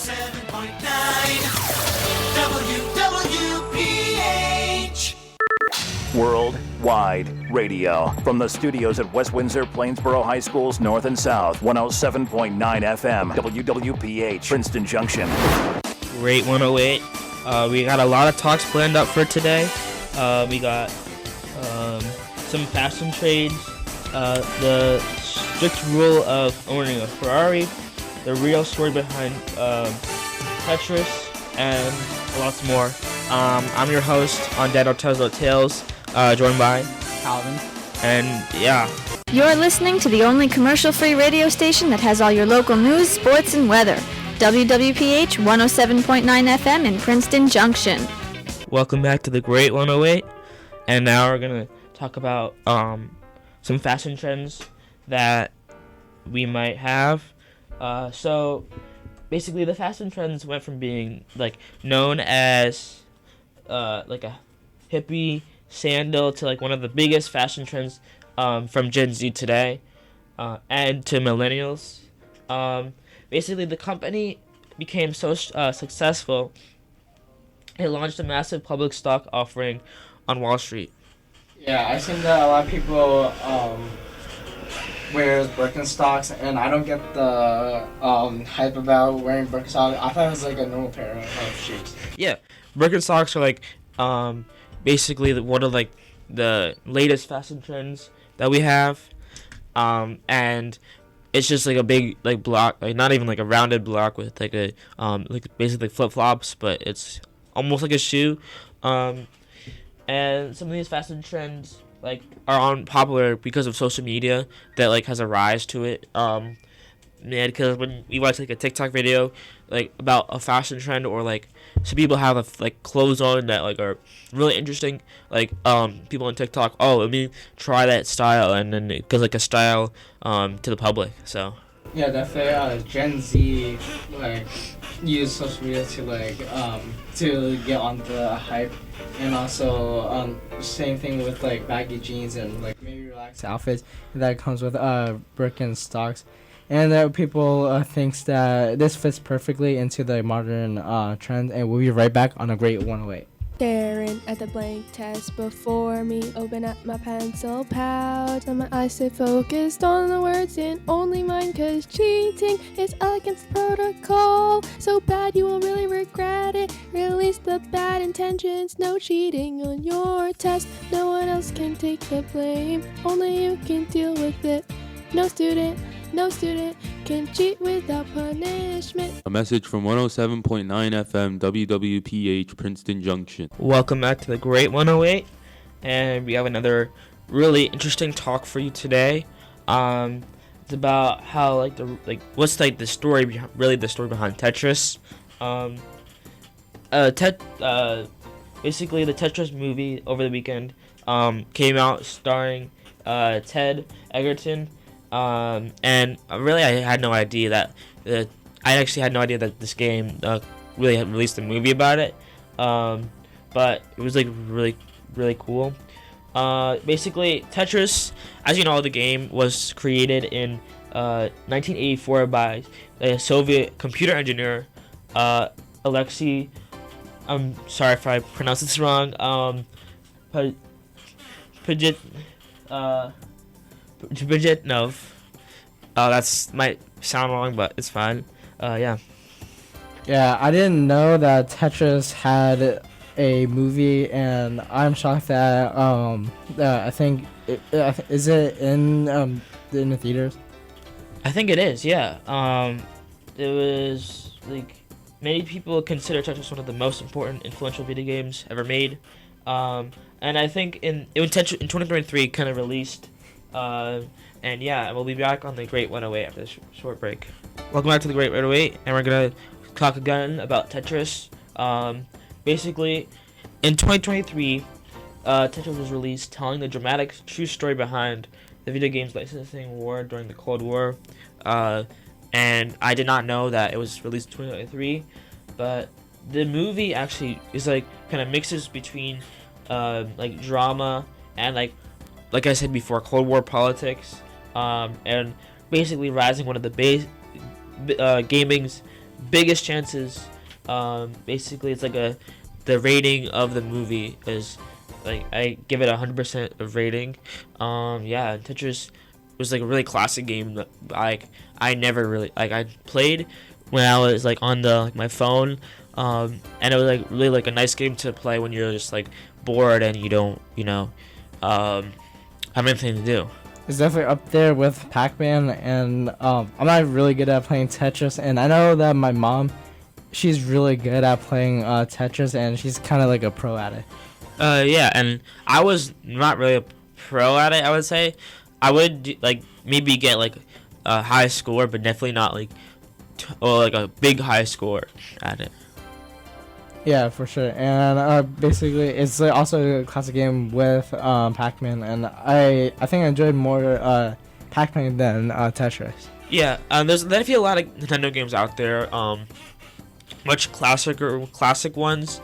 WWPH. Worldwide radio. From the studios at West Windsor, Plainsboro High Schools, North and South, 107.9 FM, WWPH, Princeton Junction. Great 108. We got a lot of talks planned up for today. We got some fashion trades, the strict rule of owning a Ferrari, the real story behind Tetris, and lots more. I'm your host on Dad Tells No Tales, joined by Calvyn. And yeah. You're listening to the only commercial-free radio station that has all your local news, sports, and weather. WWPH 107.9 FM in Princeton Junction. Welcome back to the Great 108. And now we're going to talk about some fashion trends that we might have. So basically the fashion trends went from being like known as like a hippie sandal to like one of the biggest fashion trends from Gen Z today and to millennials. Basically the company became so successful, it launched a massive public stock offering on Wall Street. Yeah, I've seen that a lot of people wear Birkenstocks, and I don't get the hype about wearing Birkenstocks. I thought it was like a normal pair of shoes. Yeah, Birkenstocks are like basically one of like the latest fashion trends that we have, and it's just like a big like block, like not even like a rounded block with like a like basically flip flops, but it's almost like a shoe. And some of these fashion trends like are popular because of social media that like has a rise to it. Because when we watch like a TikTok video like about a fashion trend, or like some people have like clothes on that like are really interesting, like people on TikTok, oh, let me try that style, and then it goes like a style to the public. So yeah, definitely Gen Z like use social media to like to get on the hype, and also same thing with like baggy jeans and like maybe relaxed outfits that comes with Birkenstocks. And people thinks that this fits perfectly into the modern trend, and we'll be right back on a Great 108. Staring at the blank test before me, open up my pencil pouch, and my eyes stay focused on the words in only mine, cause cheating is against protocol, so bad you will really regret it. Release the bad intentions, no cheating on your test, no one else can take the blame, only you can deal with it. No student can cheat without punishment. A message from 107.9 FM WWPH Princeton Junction. Welcome back to the Great 108, and we have another really interesting talk for you today. It's about how what's like the story behind Tetris. Basically the Tetris movie over the weekend came out starring Ted Egerton. And really, I had no idea that this game really had released a movie about it. But it was like really, really cool. Basically, Tetris, as you know, the game was created in 1984 by a Soviet computer engineer, Alexei. I'm sorry if I pronounced this wrong. Pajitnov. That's might sound wrong, but it's fine. Yeah. Yeah, I didn't know that Tetris had a movie, and I'm shocked that I think is it in the theaters? I think it is. Yeah. It was like many people consider Tetris one of the most important, influential video games ever made. And I think in 2023 kind of released. And yeah, we'll be back on the Great 108 after this short break. Welcome back to the Great 108, and we're gonna talk again about Tetris. Basically, in 2023, Tetris was released, telling the dramatic true story behind the video game's licensing war during the Cold War. And I did not know that it was released in 2023, but the movie actually is like kind of mixes between like drama and like I said before, Cold War politics, and basically rising one of the gaming's biggest chances, basically it's like the rating of the movie is like I give it 100% of rating. Yeah, Tetris was like a really classic game that like I never really like I played when I was like on the my phone, and it was like really like a nice game to play when you're just like bored and you don't have anything to do. It's definitely up there with Pac-Man, and I'm not really good at playing Tetris, and I know that my mom, she's really good at playing Tetris, and she's kind of like a pro at it. Yeah, and I was not really a pro at it, I would say. I would like maybe get like a high score, but definitely not like or like a big high score at it. Yeah, for sure. And basically, it's also a classic game with Pac-Man, and I think I enjoyed more Pac-Man than Tetris. Yeah, there's definitely a lot of Nintendo games out there, much classic ones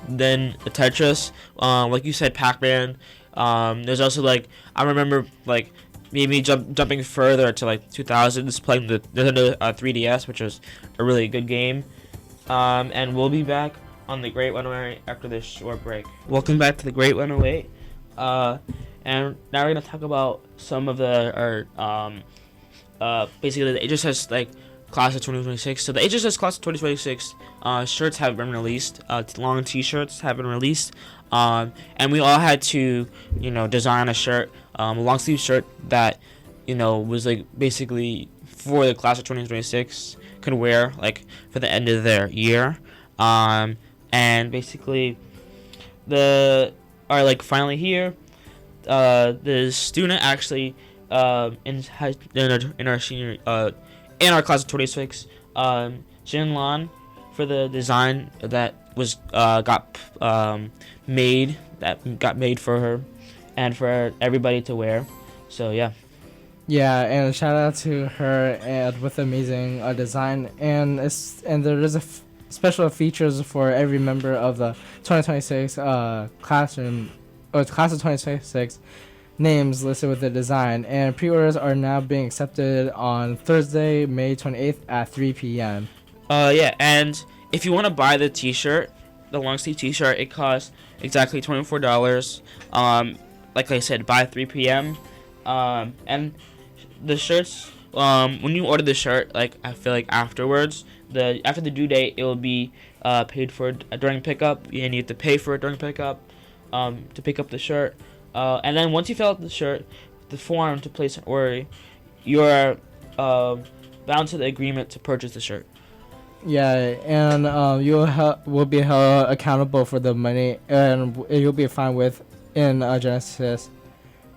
than Tetris. Like you said, Pac-Man. There's also like I remember like maybe jumping further to like 2000s playing the Nintendo 3DS, which was a really good game. And we'll be back on the Great 108 after this short break. Welcome back to the Great 108. And now we're gonna talk about some of basically the HSS like class of 2026. So the HSS class of 2026 shirts have been released. Long T-shirts have been released. And we all had to design a shirt, a long sleeve shirt that was like basically for the class of 2026 could wear like for the end of their year. And basically finally here, the student actually in our senior in our class of 26, Jin Lan, for the design that was got made for her and for everybody to wear. So yeah. Yeah, and shout out to her and with amazing design, and there is special features for every member of the 2026 classroom or class of 2026 names listed with the design, and pre-orders are now being accepted on Thursday, May 28th at 3 p.m. Yeah, and if you want to buy the t-shirt, the long sleeve t-shirt, it costs exactly $24. Like I said, by 3 p.m. And the shirts, when you order the shirt, like I feel like afterwards, after the due date, it will be paid for during pickup, and you have to pay for it during pickup to pick up the shirt. And then once you fill out the shirt, the form to place an order, you're bound to the agreement to purchase the shirt. Yeah, and will be held accountable for the money, and you'll be fined with in Genesis,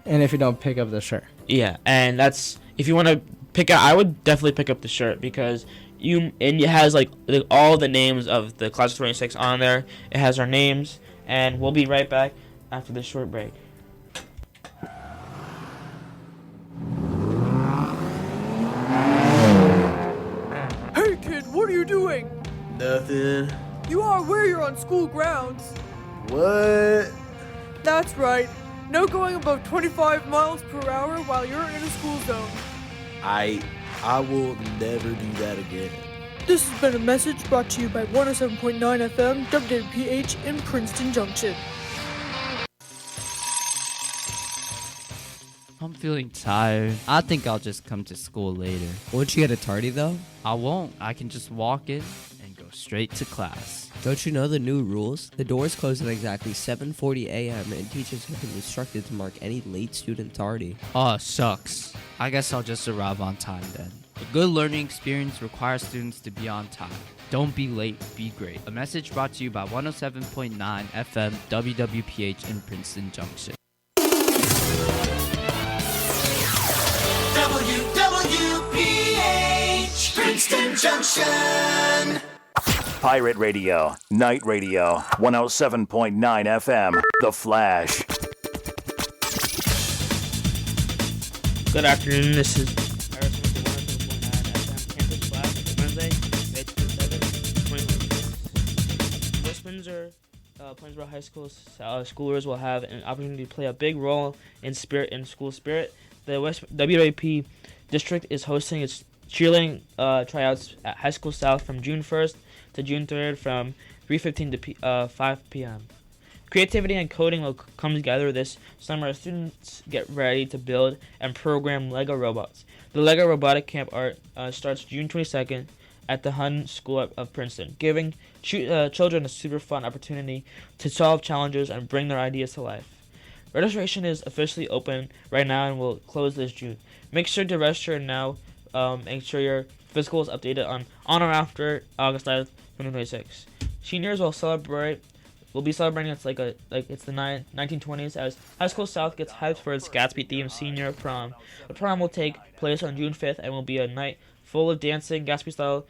and if you don't pick up the shirt. Yeah, and that's if you want to pick out. I would definitely pick up the shirt because it has like all the names of the class of 26 on there. It has our names, and we'll be right back after this short break. Hey kid, what are you doing? Nothing. You are aware you're on school grounds. What? That's right. No going above 25 miles per hour while you're in a school zone. I will never do that again. This has been a message brought to you by 107.9 FM WWPH in Princeton Junction. I'm feeling tired. I think I'll just come to school later. Won't you get a tardy though? I won't. I can just walk in and go straight to class. Don't you know the new rules? The doors close at exactly 7:40 a.m. and teachers have been instructed to mark any late student tardy. Oh, shucks. I guess I'll just arrive on time then. A good learning experience requires students to be on time. Don't be late, be great. A message brought to you by 107.9 FM WWPH in Princeton Junction. WWPH Princeton Junction. Pirate Radio, Night Radio, 107.9 FM, The Flash. Good afternoon, this is Harrison with the 107.9 FM Campus Flash for Wednesday, May 27, 2026. West Windsor, Plainsboro High School schoolers will have an opportunity to play a big role in school spirit. The West WAP district is hosting its cheerleading tryouts at High School South from June 1st to June 3rd from 3:15 to 5 p.m. Creativity and coding will come together this summer as students get ready to build and program Lego robots. The Lego Robotic Camp Art starts June 22nd at the Hun School of Princeton, giving children a super fun opportunity to solve challenges and bring their ideas to life. Registration is officially open right now and will close this June. Make sure to register now. Make sure your physical is updated on or after August 9th, 2026. Seniors will be celebrating it's the 1920s as High School South gets hyped for its Gatsby-themed senior prom. The prom will take place on June 5th and will be a night full of dancing, Gatsby-style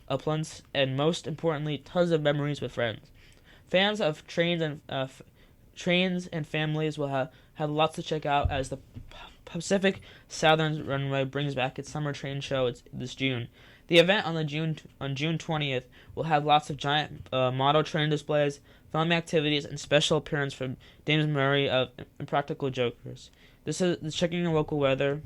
uplands, and most importantly, tons of memories with friends. Fans of trains and families will have lots to check out as the Pacific Southern Runway brings back its summer train show this June. The event on June 20th will have lots of giant model train displays, film activities, and special appearance from James Murray of Impractical Jokers. This is checking your local weather.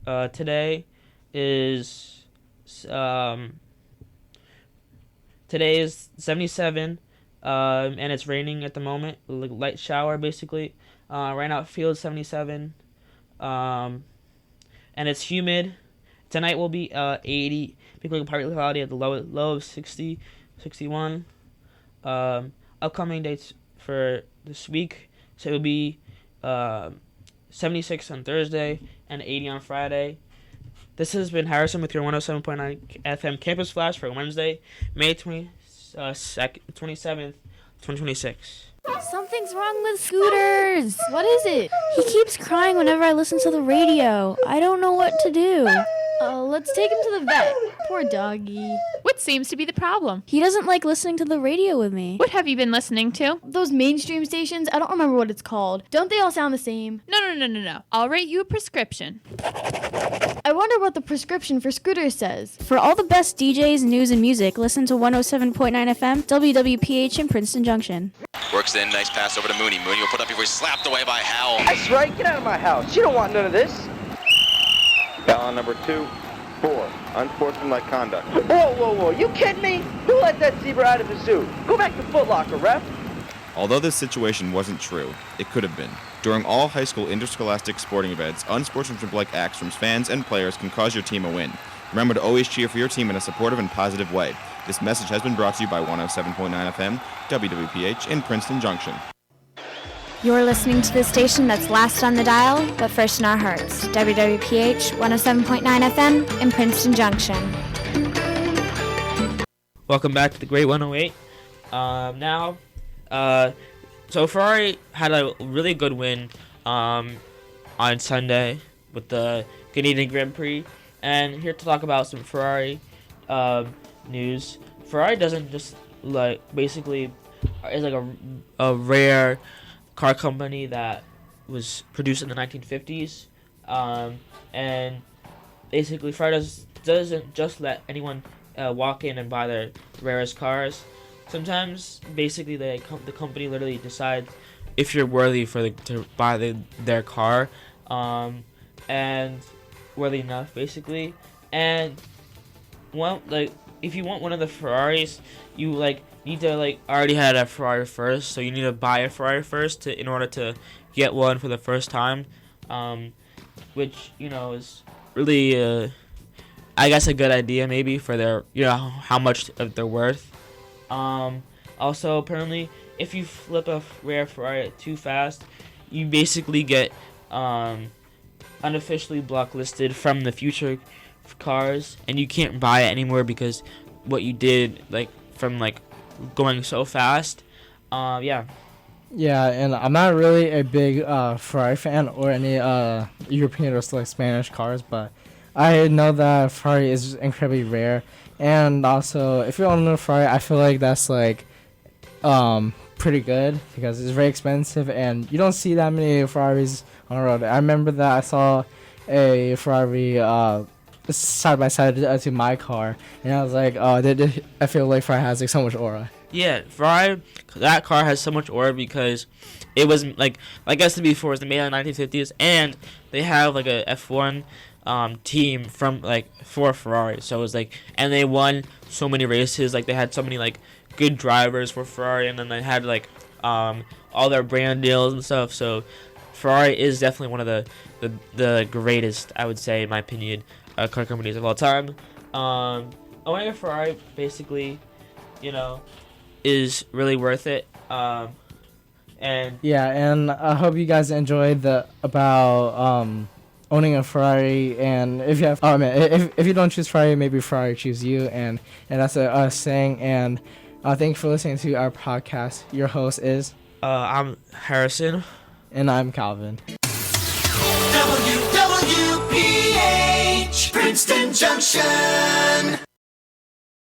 Today is 77, and it's raining at the moment. Light shower basically. Right now it feels 77, and it's humid. Tonight will be 80. Becoming partly cloudy at the low of 60, 61. Upcoming dates for this week, so it will be 76 on Thursday and 80 on Friday. This has been Harrison with your 107.9 FM Campus Flash for Wednesday, May 27th, 2026. Something's wrong with Scooters. What is it? He keeps crying whenever I listen to the radio. I don't know what to do. Let's take him to the vet. Poor doggy. What seems to be the problem? He doesn't like listening to the radio with me. What have you been listening to? Those mainstream stations, I don't remember what it's called. Don't they all sound the same? No. I'll write you a prescription. I wonder what the prescription for Scooters says. For all the best DJs, news, and music, listen to 107.9 FM, WWPH in Princeton Junction. Works in, nice pass over to Mooney. Mooney will put up before he's slapped away by Howell. That's right, get out of my house. You don't want none of this. Foul number 2, 4, unsportsmanlike conduct. Whoa, you kidding me? Who let that zebra out of his zoo? Go back to Foot Locker, ref. Although this situation wasn't true, it could have been. During all high school interscholastic sporting events, unsportsmanlike acts from fans and players can cause your team a win. Remember to always cheer for your team in a supportive and positive way. This message has been brought to you by 107.9 FM, WWPH in Princeton Junction. You're listening to the station that's last on the dial, but first in our hearts. WWPH 107.9 FM in Princeton Junction. Welcome back to the Great 108. So Ferrari had a really good win on Sunday with the Canadian Grand Prix, and here to talk about some Ferrari news. Ferrari doesn't just basically is like a rare car company that was produced in the 1950s, and basically Ferrari doesn't just let anyone walk in and buy their rarest cars. Sometimes basically the company literally decides if you're worthy to buy their car, and worthy enough basically. And if you want one of the Ferraris, you need to already had a Ferrari first, so you need to buy a Ferrari first in order to get one for the first time, which is really I guess a good idea maybe for their how much they're worth. Also apparently if you flip a rare Ferrari too fast, you basically get unofficially blacklisted from the future cars, and you can't buy it anymore because what you did from going so fast. Yeah, and I'm not really a big Ferrari fan or any European or Spanish cars, but I know that Ferrari is incredibly rare, and also if you own a Ferrari, I feel like that's pretty good because it's very expensive and you don't see that many Ferraris on the road. I remember that I saw a Ferrari side by side to my car, and I was like, I feel like Ferrari has so much aura. Yeah, Ferrari, that car has so much aura because it was like I said before, it was made in the 1950s, and they have a F1 team for Ferrari. So it was like, and they won so many races. Like they had so many like good drivers for Ferrari, and then they had like all their brand deals and stuff. So Ferrari is definitely one of the greatest, I would say, in my opinion, car companies of all time. Owning a Ferrari basically, is really worth it. And I hope you guys enjoyed about owning a Ferrari. And if you have, if you don't choose Ferrari, maybe Ferrari choose you. And that's us saying. And thank you for listening to our podcast. Your host is I'm Harrison, and I'm Calvin. WWPH Princeton Junction.